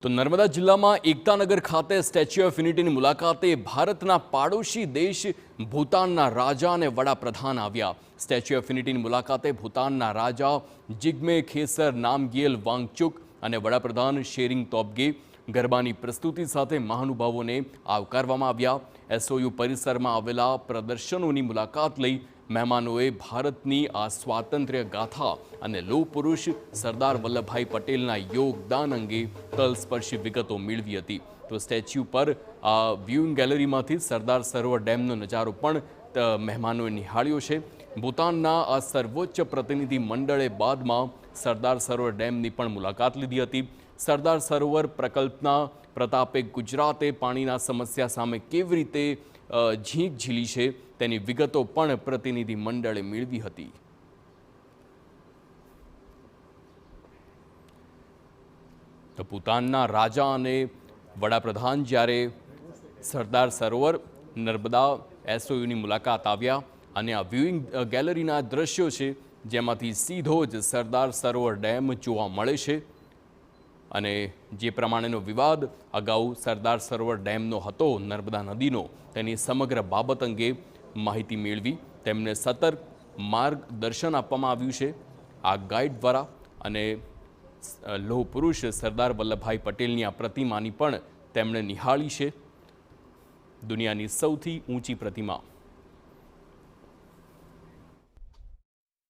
તો નર્મદા જિલ્લામાં એકતાનગર ખાતે સ્ટેચ્યુ ઓફ યુનિટીની મુલાકાતે ભારતના પાડોશી દેશ ભૂતાનના રાજા અને વડાપ્રધાન આવ્યા। સ્ટેચ્યુ ઓફ યુનિટીની મુલાકાતે ભૂતાનના રાજા જિગ્મે ખેસર નામગ્યેલ વાંગચુક અને વડાપ્રધાન શેરિંગ તોબ્ગે ગરબાની પ્રસ્તુતિ સાથે મહાનુભાવોને આવકારવામાં આવ્યા। એસઓયુ પરિસરમાં આવેલા પ્રદર્શનોની મુલાકાત લઈ મહેમાનોએ ભારતની આ સ્વાતંત્ર્ય ગાથા અને લોહ પુરુષ સરદાર વલ્લભભાઈ પટેલના યોગદાન અંગે તલસ્પર્શી વિગતો મેળવી હતી। તો સ્ટેચ્યુ પર વ્યુઇંગ ગેલેરીમાંથી સરદાર સરોવર ડેમનો નજારો પણ મહેમાનોએ નિહાળ્યો છે। ભૂતાનના આ સર્વોચ્ચ પ્રતિનિધિ મંડળે બાદમાં સરદાર સરોવર ડેમની પણ મુલાકાત લીધી હતી। સરદાર સરોવર પ્રકલ્પના પ્રતાપે ગુજરાતે પાણીના સમસ્યા સામે કેવી રીતે ઝીંક ઝીલી છે તેની વિગતો પણ પ્રતિનિધિ મંડળે મેળવી હતી। તો ભૂતાનના રાજા અને વડાપ્રધાન જ્યારે સરદાર સરોવર નર્મદા એસઓયુની મુલાકાત આવ્યા અને આ વ્યુઇંગ ગેલેરીના દ્રશ્યો છે જેમાંથી સીધો જ સરદાર સરોવર ડેમ જોવા મળે છે। અને જે પ્રમાણેનો વિવાદ અગાઉ સરદાર સરોવર ડેમનો હતો નર્મદા નદીનો, તેની સમગ્ર બાબત અંગે માહિતી મેળવી તેમને સતર્ક માર્ગદર્શન આપવામાં આવ્યું છે આ ગાઈડ દ્વારા। અને લોહ પુરુષ સરદાર વલ્લભભાઈ પટેલની આ પ્રતિમાની પણ તેમણે નિહાળી છે, દુનિયાની સૌથી ઊંચી પ્રતિમા।